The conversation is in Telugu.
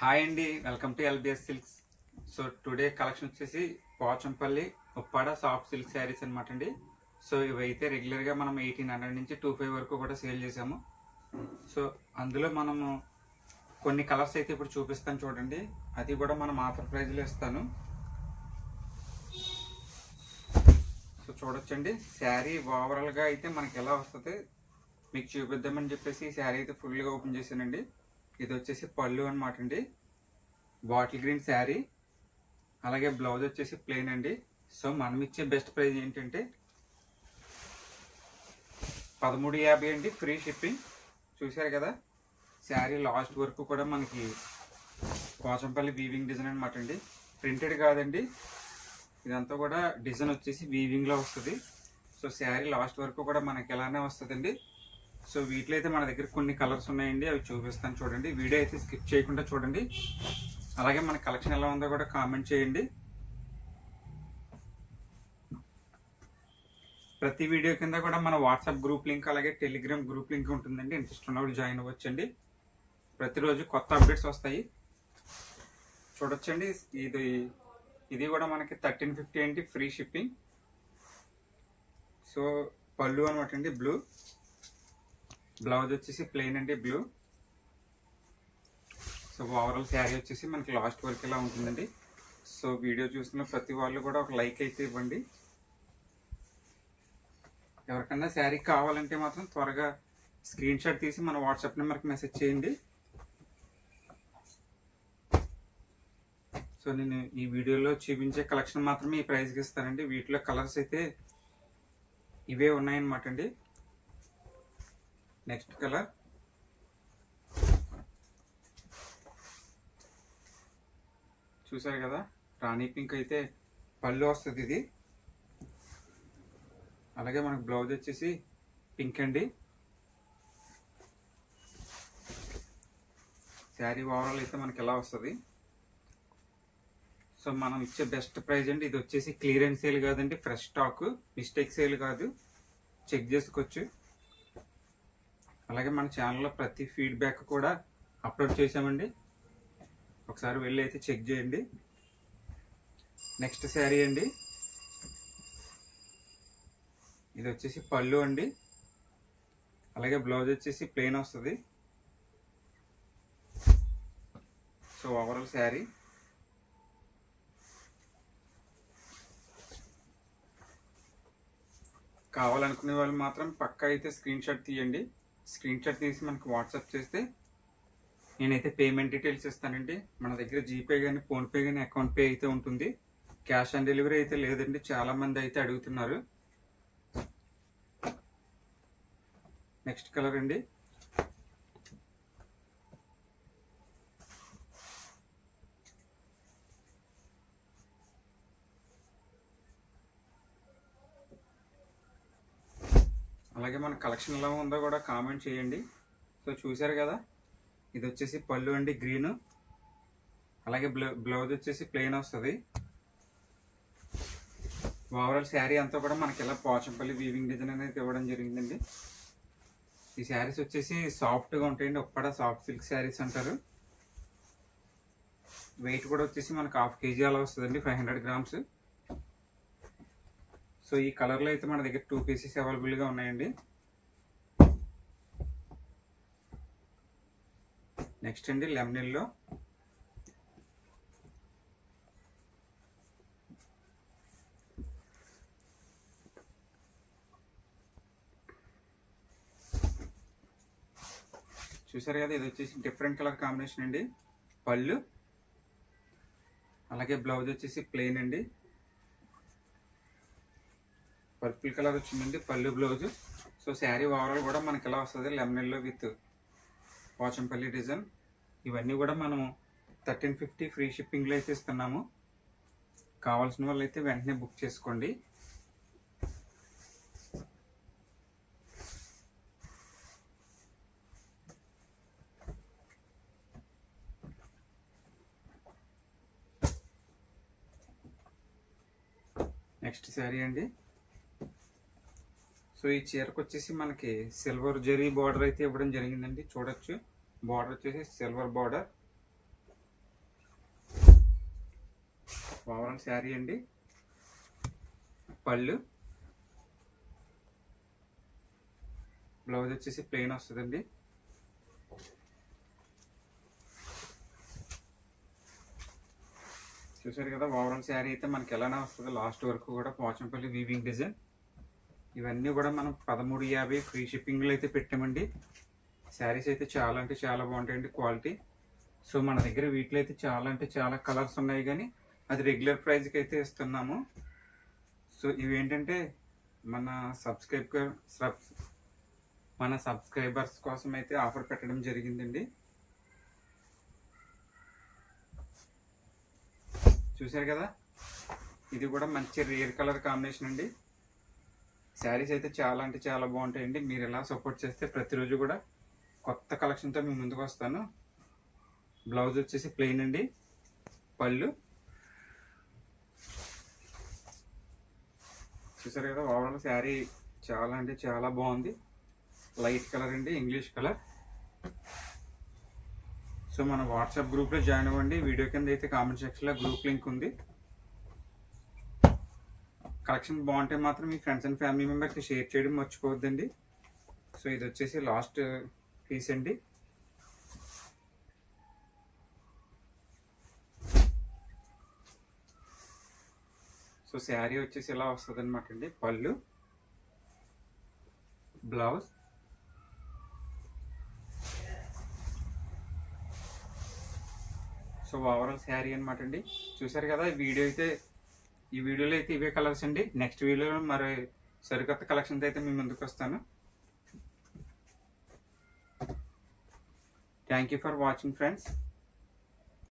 హాయ్ అండి, welcome to lbs silks. So today collection వచ్చేసి పోచంపల్లి ఉప్పాడ సాఫ్ట్ సిల్క్ శారీస్ అనమాట అండి. సో ఇవైతే రెగ్యులర్గా మనం 1800 నుంచి 25 వరకు కూడా సేల్ చేసాము. సో అందులో మనము కొన్ని కలర్స్ అయితే ఇప్పుడు చూపిస్తాను చూడండి. అది కూడా మనం ఆఫర్ ప్రైజ్లో ఇస్తాను. సో చూడొచ్చండి, శారీ ఓవరాల్గా అయితే మనకి ఎలా వస్తుంది మీకు చూపిద్దామని చెప్పేసి ఈ శారీ అయితే ఫుల్గా ఓపెన్ చేశానండి. ఇది వచ్చేసి పళ్ళు అనమాట అండి, బాటిల్ గ్రీన్ శారీ. అలాగే బ్లౌజ్ వచ్చేసి ప్లెయిన్ అండి. సో మనం ఇచ్చే బెస్ట్ ప్రైస్ ఏంటంటే 1350 అండి, ఫ్రీ షిప్పింగ్. చూశారు కదా, శారీ లాస్ట్ వరకు కూడా మనకి పోచంపల్లి వీవింగ్ డిజైన్ అనమాట అండి. ప్రింటెడ్ కాదండి, ఇదంతా కూడా డిజైన్ వచ్చేసి వీవింగ్లో వస్తుంది. సో శారీ లాస్ట్ వరకు కూడా మనకి ఎలానే వస్తుందండి. సో వీటిలో అయితే మన దగ్గర కొన్ని కలర్స్ ఉన్నాయండి, అవి చూపిస్తాను చూడండి. వీడియో అయితే స్కిప్ చేయకుండా చూడండి. అలాగే మన కలెక్షన్ ఎలా ఉందో కూడా కామెంట్ చేయండి. ప్రతి వీడియో కింద కూడా మన వాట్సాప్ గ్రూప్ లింక్ అలాగే టెలిగ్రామ్ గ్రూప్ లింక్ ఉంటుందండి. ఇంట్రెస్ట్ ఉన్నప్పుడు జాయిన్ అవ్వచ్చండి. ప్రతిరోజు కొత్త అప్డేట్స్ వస్తాయి. చూడొచ్చండి, ఇది కూడా మనకి 1350 అండి, ఫ్రీ షిప్పింగ్. సో పళ్ళు అనమాట అండి బ్లూ, బ్లౌజ్ వచ్చేసి ప్లెయిన్ అండి బ్లూ. సో ఓవరాల్ శారీ వచ్చేసి మనకి లాస్ట్ వరకు ఇలా ఉంటుందండి. సో వీడియో చూస్తున్న ప్రతి వాళ్ళు కూడా ఒక లైక్ అయితే ఇవ్వండి. ఎవరికన్నా శారీ కావాలంటే మాత్రం త్వరగా స్క్రీన్ షాట్ తీసి మన వాట్సాప్ నెంబర్కి మెసేజ్ చేయండి. సో నేను ఈ వీడియోలో చూపించే కలెక్షన్ మాత్రమే ఈ ప్రైస్కి ఇస్తానండి. వీటిలో కలర్స్ అయితే ఇవే ఉన్నాయన్నమాట అండి. నెక్స్ట్ కలర్ చూసారు కదా, రాణి పింక్ అయితే పళ్ళు వస్తుంది ఇది. అలాగే మనకు బ్లౌజ్ వచ్చేసి పింక్ అండి. శారీ ఓవరాల్ అయితే మనకి ఎలా వస్తుంది. సో మనం ఇచ్చే బెస్ట్ ప్రైస్ అండి. ఇది వచ్చేసి క్లియరెన్స్ సేల్ కాదండి, ఫ్రెష్ స్టాక్, మిస్టేక్ సేల్ కాదు, చెక్ చేసుకోవచ్చు. అలాగే మన ఛానల్లో ప్రతి ఫీడ్బ్యాక్ కూడా అప్లోడ్ చేసామండి, ఒకసారి వెళ్ళి అయితే చెక్ చేయండి. నెక్స్ట్ శారీ అండి, ఇది వచ్చేసి పళ్ళు అండి. అలాగే బ్లౌజ్ వచ్చేసి ప్లెయిన్ వస్తుంది. సో ఓవరాల్ శారీ కావాలనుకునే వాళ్ళు మాత్రం పక్కా అయితే స్క్రీన్ షాట్ తీయండి. స్క్రీన్ షాట్ తీసి మనకు వాట్సాప్ చేస్తే నేనైతే పేమెంట్ డీటెయిల్స్ ఇస్తానండి. మన దగ్గర జీపే కానీ ఫోన్పే కానీ అకౌంట్ పే అయితే ఉంటుంది. క్యాష్ ఆన్ డెలివరీ అయితే లేదండి, చాలా మంది అయితే అడుగుతున్నారు. నెక్స్ట్ కలర్ అండి, అలాగే మన కలెక్షన్ ఎలా ఉందో కూడా కామెంట్ చేయండి. సో చూసారు కదా, ఇది వచ్చేసి పళ్ళు అండి గ్రీన్. అలాగే బ్లౌజ్ వచ్చేసి ప్లెయిన్ వస్తుంది. ఓవరాల్ శారీ అంతా కూడా మనకి ఇలా పోచంపల్లి వీవింగ్ డిజైన్ అనేది ఇవ్వడం జరిగిందండి. ఈ శారీస్ వచ్చేసి సాఫ్ట్గా ఉంటాయండి, ఉప్పాడ సాఫ్ట్ సిల్క్ శారీస్ అంటారు. వెయిట్ కూడా వచ్చేసి మనకు 1/2 kg అలా వస్తుందండి, 500 grams. సో ఈ కలర్లో అయితే మన దగ్గర 2 పీసెస్ అవైలబుల్గా ఉన్నాయండి. నెక్స్ట్ అండి లెమనెల్లో, చూసారు కదా, ఇది వచ్చేసి డిఫరెంట్ కలర్ కాంబినేషన్ అండి. పళ్ళు అలాగే బ్లౌజ్ వచ్చేసి ప్లెయిన్ అండి, పర్పుల్ కలర్ వచ్చిందండి పళ్ళు బ్లౌజ్. సో శారీ ఓవరాల్ కూడా మనకి ఎలా వస్తుంది, లెమనెల్లో విత్ పోచంపల్లి డిజైన్. ఇవన్నీ కూడా మనము 1350 ఫ్రీ షిప్పింగ్లో అయితే ఇస్తున్నాము. కావాల్సిన వాళ్ళు అయితే వెంటనే బుక్ చేసుకోండి. నెక్స్ట్ శారీ అండి, సో ఈ చీరకు వచ్చేసి మనకి సిల్వర్ జరీ బార్డర్ అయితే ఇవ్వడం జరిగిందండి. చూడొచ్చు, బార్డర్ వచ్చేసి సిల్వర్ బార్డర్. ఓవరాల్ శారీ అండి. పళ్ళు, బ్లౌజ్ వచ్చేసి ప్లెయిన్ వస్తుందండి. చూసారు కదా, ఓవరాల్ శారీ అయితే మనకి ఎలానే వస్తుంది. లాస్ట్ వరకు కూడా పోచంపల్లి వీవింగ్ డిజైన్. ఇవన్నీ కూడా మనం 1350 ఫ్రీ షిప్పింగ్లో అయితే పెట్టామండి. శారీస్ అయితే చాలా అంటే చాలా బాగుంటాయండి క్వాలిటీ. సో మన దగ్గర వీటిలో అయితే చాలా అంటే చాలా కలర్స్ ఉన్నాయి, కానీ అది రెగ్యులర్ ప్రైస్కి అయితే ఇస్తున్నాము. సో ఇవేంటంటే మన సబ్స్క్రైబర్స్ కోసం అయితే ఆఫర్ పెట్టడం జరిగిందండి. చూసారు కదా, ఇది కూడా మంచి రేర్ కలర్ కాంబినేషన్ అండి. శారీస్ అయితే చాలా అంటే చాలా బాగుంటాయండి. మీరు ఎలా సపోర్ట్ చేస్తే ప్రతిరోజు కూడా కొత్త కలెక్షన్తో మేము ముందుకు వస్తాను. బ్లౌజ్ వచ్చేసి ప్లెయిన్ అండి. పళ్ళు చూసారు కదా, ఓవరాల్ శారీ చాలా అంటే చాలా బాగుంది. లైట్ కలర్ అండి, ఇంగ్లీష్ కలర్. సో మన వాట్సాప్ గ్రూప్లో జాయిన్ అవ్వండి. వీడియో కింద అయితే కామెంట్ సెక్షన్లో గ్రూప్ లింక్ ఉంది. కలెక్షన్ బాగుంటే మాత్రం మీ ఫ్రెండ్స్ అండ్ ఫ్యామిలీ మెంబర్స్కి షేర్ చేయడం మర్చిపోవద్దండి. సో ఇది వచ్చేసి లాస్ట్ పీస్ అండి. సో శారీ వచ్చేసి ఇలా వస్తుంది అనమాట అండి. పళ్ళు, బ్లౌజ్, సో ఓవరాల్ శారీ అనమాట అండి. చూసారు కదా, ఈ వీడియోలో అయితే ఇవే కలర్స్ అండి. నెక్స్ట్ వీడియోలో మరి సరికొత్త కలెక్షన్స్ అయితే మీ ముందుకు వస్తాను. Thank you for watching friends.